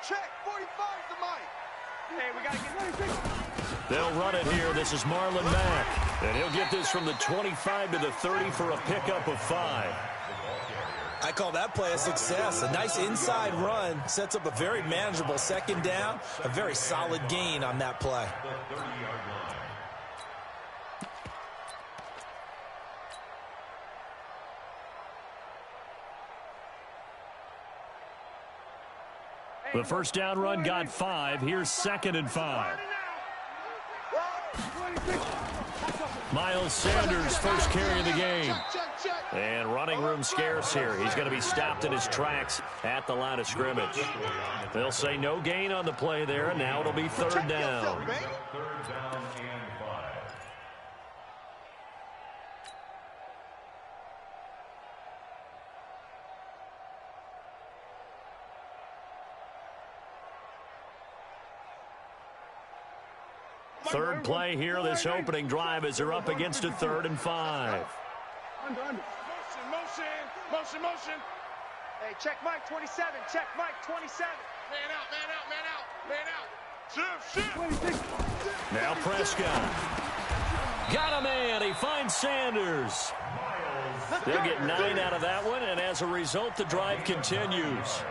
Check, 45 the mic. Hey, we got to get... They'll run it here. This is Marlon Mack. And he'll get this from the 25 to the 30 for a pickup of 5. I call that play a success. A nice inside run sets up a very manageable second down. A very solid gain on that play. The first down run got 5. Here's 2nd and 5. Miles Sanders, first carry of the game. And running room scarce here. He's going to be stopped in his tracks at the line of scrimmage. They'll say no gain on the play there, and now it'll be 3rd down. Third play here, this opening drive, as they're up against a 3rd and 5. Motion. Hey, check Mike 27. Check Mike 27. Man out. Shift. Now Prescott. Got a man. He finds Sanders. They'll get 9 out of that one, and as a result, the drive continues.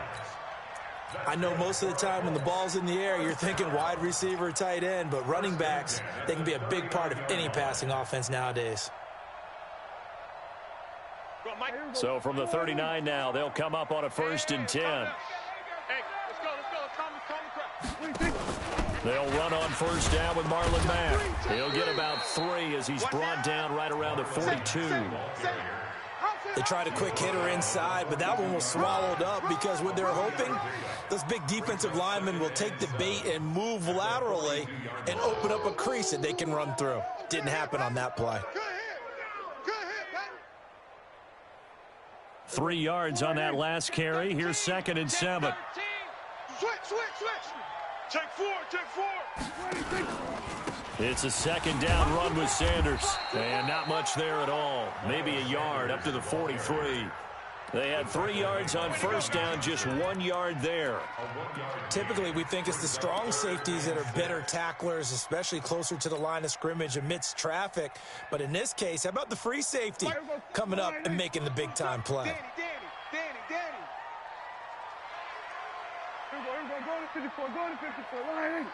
I know most of the time when the ball's in the air, you're thinking wide receiver, tight end, but running backs, they can be a big part of any passing offense nowadays. So from the 39 now, they'll come up on a 1st and 10. Hey, let's go. They'll run on 1st down with Marlon Mack. He'll get about 3 as he's brought down right around the 42. They tried a quick hitter inside, but that one was swallowed up because what they're hoping, those big defensive linemen will take the bait and move laterally and open up a crease that they can run through. Didn't happen on that play. 3 yards on that last carry. Here's 2nd and 7. Switch. Check 4. It's a 2nd down run with Sanders. And not much there at all. Maybe a yard up to the 43. They had 3 yards on 1st down, just 1 yard there. Typically, we think it's the strong safeties that are better tacklers, especially closer to the line of scrimmage amidst traffic. But in this case, how about the free safety coming up and making the big-time play? Danny. Go to 54.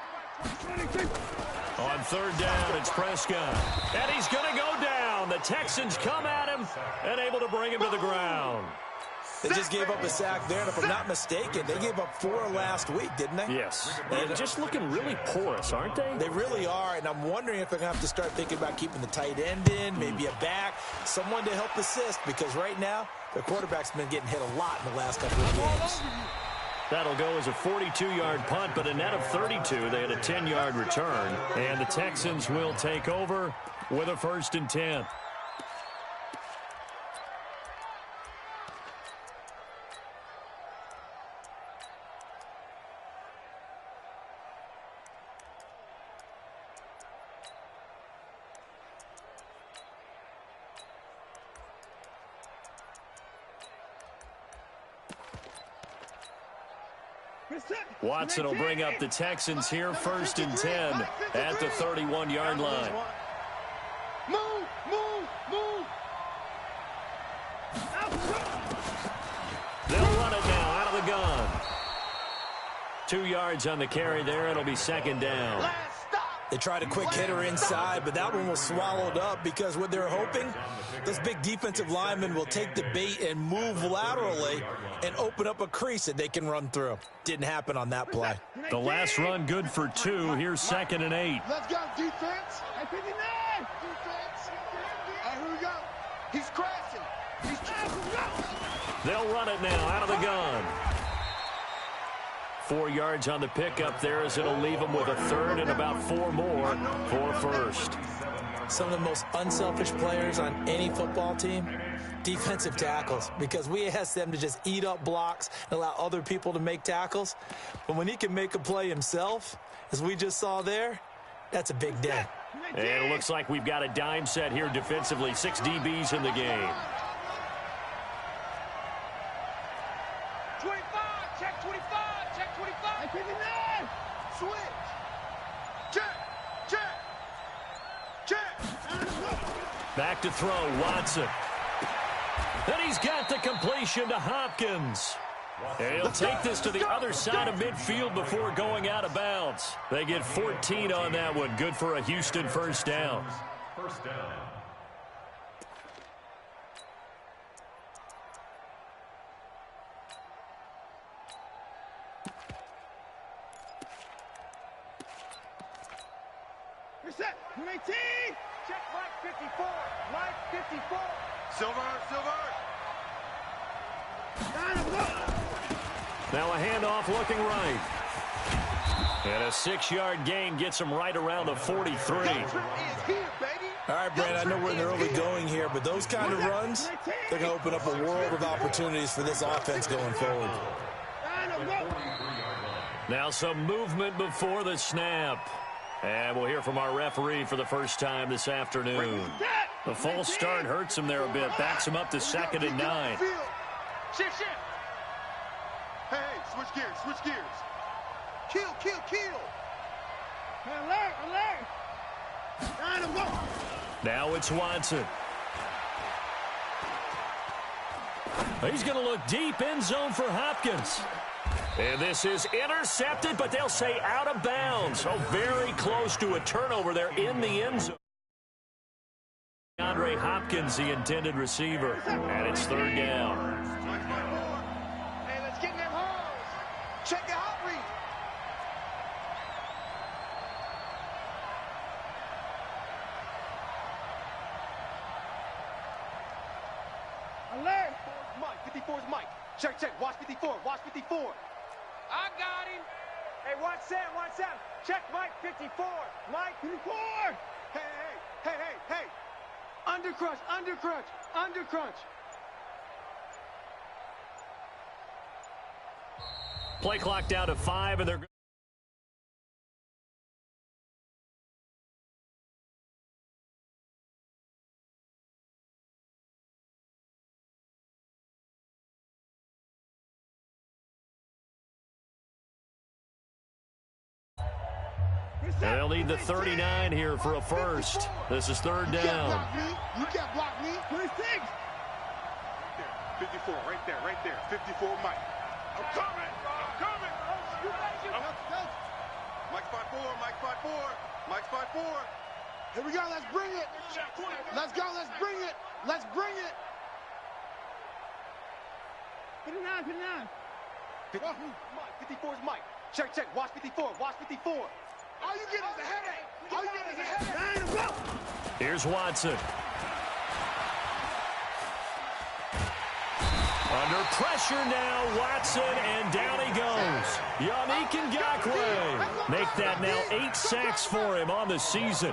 On 3rd down, it's Prescott. And he's going to go down. The Texans come at him and able to bring him to the ground. They just gave up a sack there, and if I'm not mistaken, they gave up 4 last week, didn't they? Yes. They're just looking really porous, aren't they? They really are, and I'm wondering if they're going to have to start thinking about keeping the tight end in, maybe a back, someone to help assist, because right now, their quarterback's been getting hit a lot in the last couple of games. That'll go as a 42-yard punt, but a net of 32. They had a 10-yard return, and the Texans will take over with a 1st and 10. Watson will bring up the Texans here, 1st and 10 at the 31-yard line. Move. They'll run it now out of the gun. 2 yards on the carry there. It'll be 2nd down. They tried a quick hitter inside, but that one was swallowed up because what they're hoping, those big defensive linemen will take the bait and move laterally and open up a crease that they can run through. Didn't happen on that play. The last run good for 2. Here's 2nd and 8. Let's go, defense. At 59. Defense. Here we go. He's crashing. They'll run it now out of the gun. 4 yards on the pickup there as it'll leave them with a 3rd and about 4 more for 1st. Some of the most unselfish players on any football team, defensive tackles, because we ask them to just eat up blocks and allow other people to make tackles. But when he can make a play himself, as we just saw there, that's a big day. And it looks like we've got a dime set here defensively. 6 DBs in the game. 25. Back to throw, Watson. And he's got the completion to Hopkins. He'll take this to the other side of midfield before going out of bounds. They get 14 on that one. Good for a Houston first down. First down. Reset. 19. Check Mike 54. Mike 54. Silver. Now a handoff looking right. And a 6-yard gain gets him right around the 43. All right, Brand, I know we're in the early going here, but those kind of runs, they're going to open up a world of opportunities for this offense going forward. Now some movement before the snap. And we'll hear from our referee for the first time this afternoon. The false start hurts him there a bit. Backs him up to 2nd and 9. Shift. Hey, switch gears. Kill. Alert. Now it's Watson. He's going to look deep end zone for Hopkins. And this is intercepted, but they'll say out of bounds. Oh, very close to a turnover there in the end zone. Andre Hopkins, the intended receiver, and it's 3rd down. Hey, let's get in them holes. Check the hot read. Alert. Mike. 54's Mike. Check. Watch 54. I got him. Hey, watch Sam. Check Mike 54. Mike 54. Hey. Undercrunch. Play clock down to 5, and they're they'll need the 39 here for a first. This is 3rd down. You can't block me. 26. 54, right there. 54, Mike. I'm coming. Mike 5-4. Here we go. Let's bring it. Let's bring it. 59. 54's Mike. Check. Watch 54. All you get is a headache. Here's Watson. Under pressure now, Watson, and down he goes. Yannick Ngakoue make that now 8 sacks for him on the season.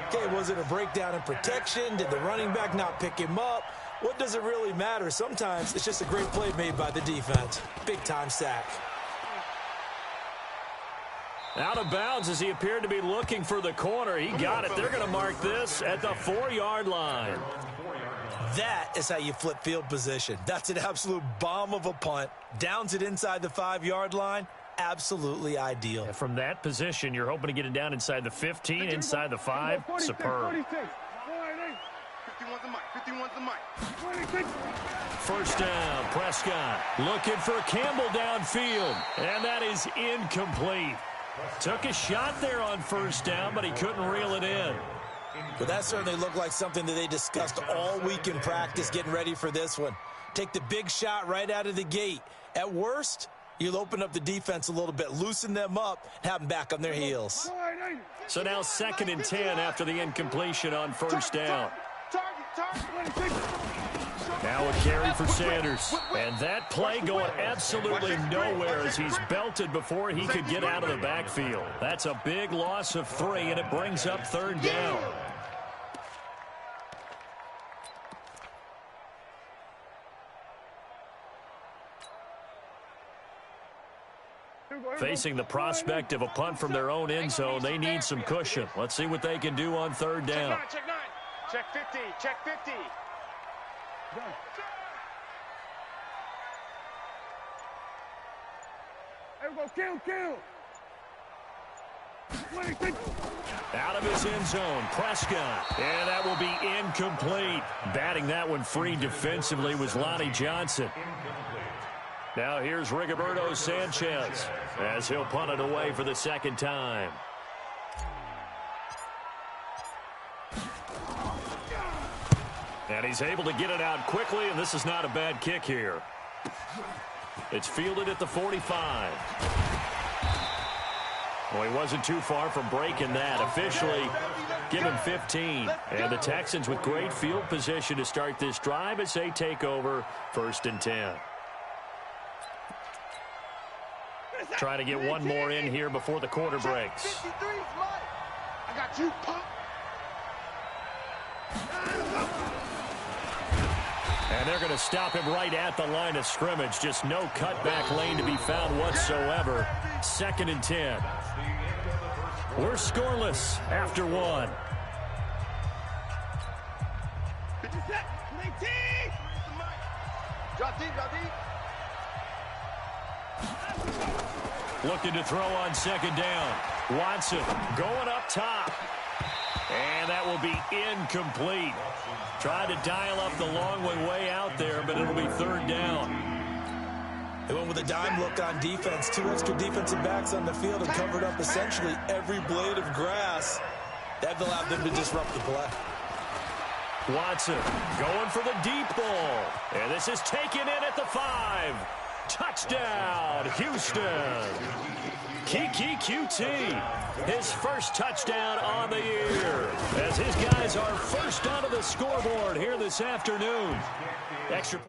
Okay, was it a breakdown in protection? Did the running back not pick him up? What does it really matter? Sometimes it's just a great play made by the defense. Big-time sack. Out of bounds as he appeared to be looking for the corner. He got it. They're going to mark this at the 4-yard line. That is how you flip field position. That's an absolute bomb of a punt. Downs it inside the 5-yard line. Absolutely ideal. And from that position, you're hoping to get it down inside the 15, inside the 5. Superb. 51's the mic. First down, Prescott looking for Campbell downfield, and that is incomplete. Took a shot there on first down, but he couldn't reel it in. But that certainly looked like something that they discussed all week in practice getting ready for this one. Take the big shot right out of the gate. At worst, you'll open up the defense a little bit, loosen them up, and have them back on their heels. So now 2nd and 10 after the incompletion on first down. Now a carry for Sanders. And that play going absolutely nowhere as he's belted before he could get out of the backfield. That's a big loss of 3, and it brings up 3rd down. Facing the prospect of a punt from their own end zone, they need some cushion. Let's see what they can do on 3rd down. Check 50. There we go. Kill. Out of his end zone, Prescott. And that will be incomplete. Batting that one free defensively was Lonnie Johnson. Now here's Rigoberto Sanchez as he'll punt it away for the second time. And he's able to get it out quickly, and this is not a bad kick here. It's fielded at the 45. Well, he wasn't too far from breaking that. Officially, give him 15. And the Texans with great field position to start this drive as they take over 1st and 10. Try to get one more in here before the quarter breaks. I got you, punk. And they're going to stop him right at the line of scrimmage. Just no cutback lane to be found whatsoever. 2nd and 10. We're scoreless after one. Drop deep, drop deep. Looking to throw on 2nd down. Watson going up top. And that will be incomplete. Tried to dial up the long way out there, but it'll be 3rd down. They went with a dime look on defense. 2 extra defensive backs on the field and covered up essentially every blade of grass. That allowed them to disrupt the play. Watson going for the deep ball. And this is taken in at the 5. Touchdown, Houston. Kiki QT, his first touchdown on the year, as his guys are first onto the scoreboard here this afternoon. Extra.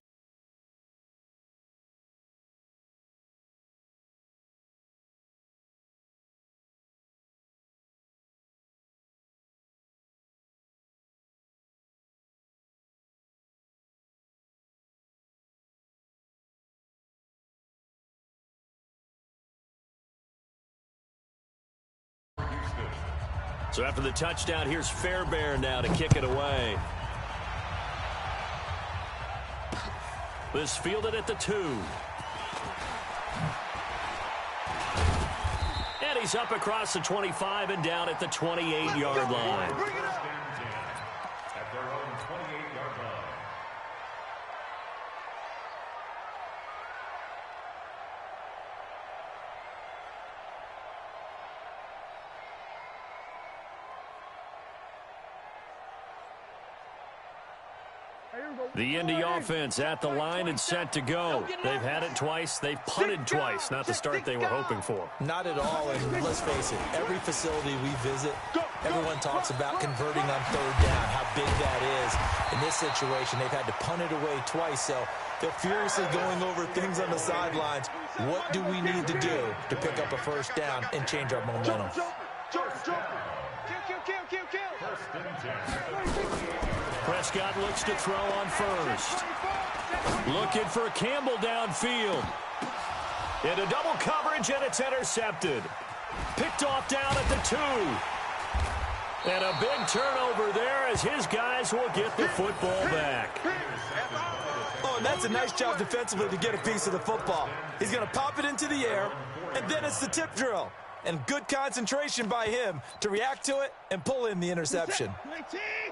So after the touchdown, here's Fairbairn now to kick it away. This fielded at the 2. And he's up across the 25 and down at the 28-yard line. At their own 28-yard line. The Indy offense at the line and set to go. They've had it twice. They've punted twice. Not the start they were hoping for. Not at all. And let's face it, every facility we visit, everyone talks about converting on 3rd down, how big that is. In this situation, they've had to punt it away twice. So they're furiously going over things on the sidelines. What do we need to do to pick up a 1st down and change our momentum? Prescott looks to throw on 1st. Looking for Campbell downfield. Into double coverage, and it's intercepted. Picked off down at the 2. And a big turnover there as his guys will get the football back. Oh, and that's a nice job defensively to get a piece of the football. He's going to pop it into the air, and then it's the tip drill. And good concentration by him to react to it and pull in the interception.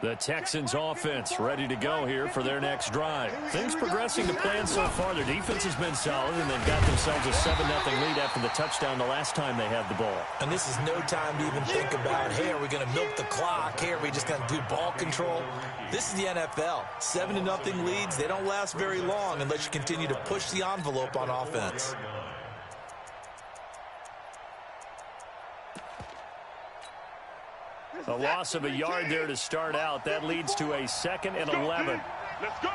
The Texans offense ready to go here for their next drive. Things progressing to plan so far. Their defense has been solid, and they've got themselves a 7-0 lead after the touchdown the last time they had the ball. And this is no time to even think about, hey, are we going to milk the clock? Hey, are we just going to do ball control? This is the NFL. 7-0 leads, they don't last very long unless you continue to push the envelope on offense. A loss of a yard there to start out. That leads to a 2nd and 11. Let's go.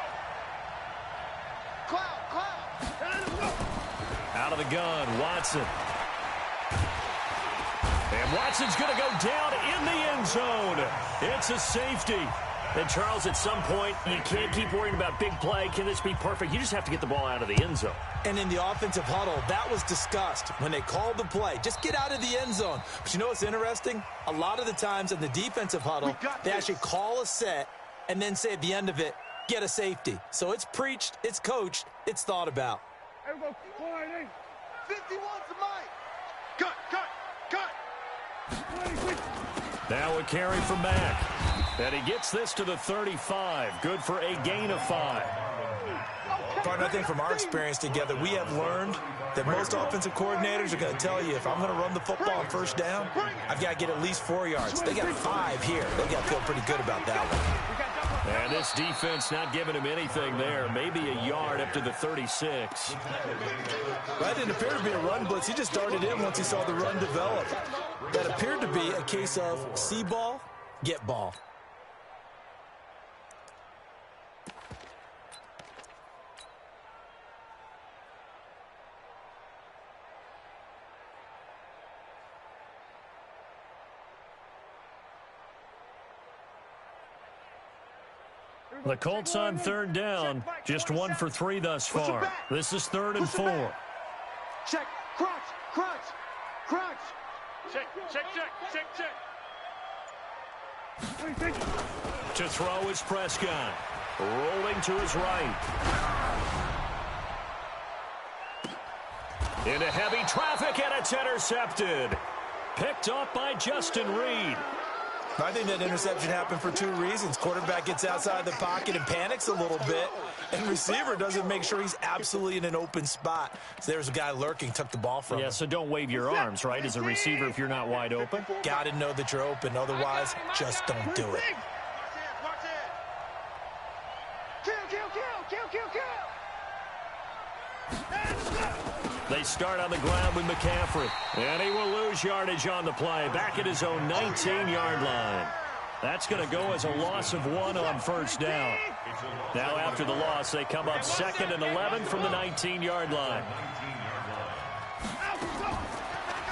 Out of the gun, Watson. And Watson's going to go down in the end zone. It's a safety. And, Charles, at some point, you can't keep worrying about big play. Can this be perfect? You just have to get the ball out of the end zone. And in the offensive huddle, that was discussed when they called the play. Just get out of the end zone. But you know what's interesting? A lot of the times in the defensive huddle, they actually call a set and then say at the end of it, get a safety. So it's preached, it's coached, it's thought about. 51 to Mike. Cut. Now a carry from Mack. And he gets this to the 35. Good for a gain of 5. Partner, I think from our experience together, we have learned that most offensive coordinators are going to tell you, if I'm going to run the football on first down, I've got to get at least 4 yards. They got 5 here. They got to feel pretty good about that one. And this defense not giving him anything there. Maybe a yard up to the 36. That didn't appear to be a run blitz. He just darted in once he saw the run develop. That appeared to be a case of see ball, get ball. The Colts on third down, just 1 for 3 thus far. This is 3rd and 4. Check, crunch, crunch, crunch. Check, check, check, check, check. To throw is Prescott. Rolling to his right. Into heavy traffic, and it's intercepted. Picked up by Justin Reed. I think that interception happened for 2 reasons. Quarterback gets outside the pocket and panics a little bit, and receiver doesn't make sure he's absolutely in an open spot. So there's a guy lurking, took the ball from him. Yeah, so don't wave your arms, right, as a receiver if you're not wide open. Got to know that you're open. Otherwise, just don't do it. Kill, kill, kill, kill, kill, kill. They start on the ground with McCaffrey. And he will lose yardage on the play. Back at his own 19-yard line. That's going to go as a loss of 1 on first down. Now after the loss, they come up 2nd and 11 from the 19-yard line.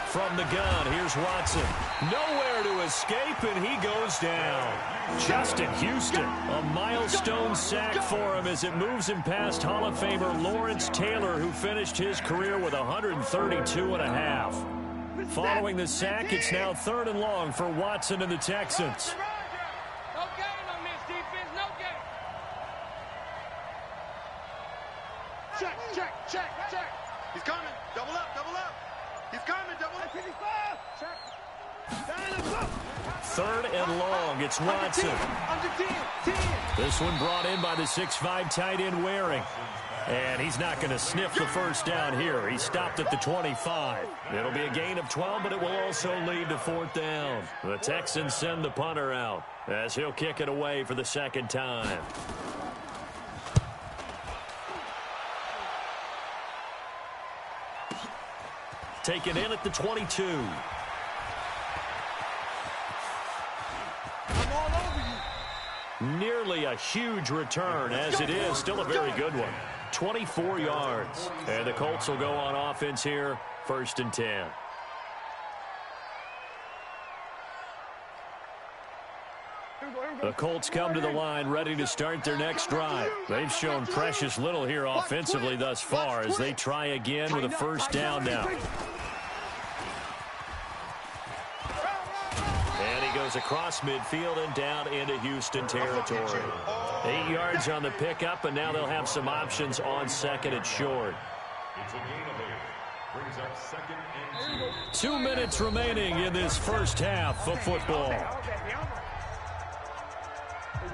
From the gun, here's Watson. Nowhere to escape, and he goes down. Justin Houston, a milestone sack for him as it moves him past Hall of Famer Lawrence Taylor, who finished his career with 132.5. Following the sack, it's now 3rd and long for Watson and the Texans. No gain on this defense, no gain. Check, check, check, check. He's coming. Double up, double up. He's coming, double up. Check. 3rd and long, it's Watson. Under 10. This one brought in by the 6'5" tight end Waring. And he's not going to sniff the first down here. He stopped at the 25. It'll be a gain of 12, but it will also lead to 4th down. The Texans send the punter out as he'll kick it away for the 2nd time. Taken in at the 22. Nearly a huge return, as it is still a very good one. 24 yards. And the Colts will go on offense here, 1st and 10. The Colts come to the line ready to start their next drive. They've shown precious little here offensively thus far as they try again with a 1st down now. And he goes across midfield and down into Houston territory. 8 yards on the pickup, and now they'll have some options on 2nd and short. 2 minutes remaining in this first half of football.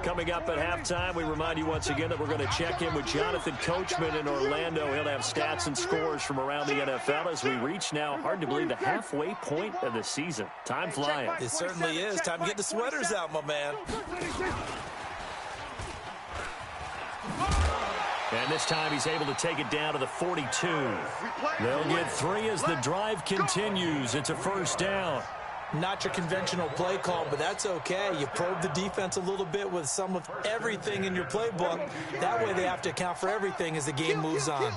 Coming up at halftime, we remind you once again that we're going to check in with Jonathan Coachman in Orlando. He'll have stats and scores from around the NFL as we reach now, hard to believe, the halfway point of the season. Time flying. It certainly is. Time to get the sweaters out, my man. And this time he's able to take it down to the 42. They'll get 3 as the drive continues. It's a 1st down. Not your conventional play call, but that's okay. You probe the defense a little bit with some of everything in your playbook. That way they have to account for everything as the game moves on.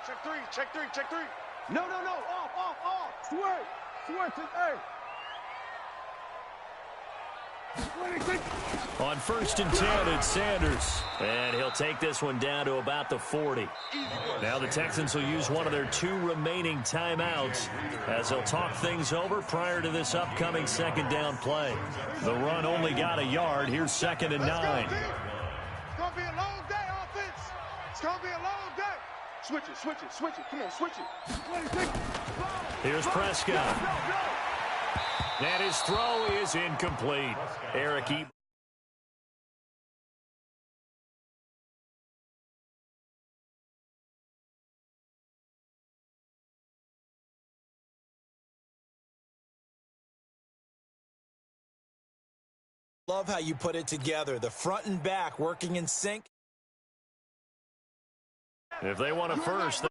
Check 3, check 3, check 3. No, no, no. Off. Switch to A. On 1st and 10, it's Sanders. And he'll take this one down to about the 40. Now the Texans will use one of their 2 remaining timeouts as they'll talk things over prior to this upcoming 2nd down play. The run only got a yard. Here's 2nd and 9. It's going to be a long day, offense. It's going to be a long day. Switch it. Come on, switch it. Here's Prescott. And his throw is incomplete. Eric Ebron. Love how you put it together. The front and back working in sync. If they want a first.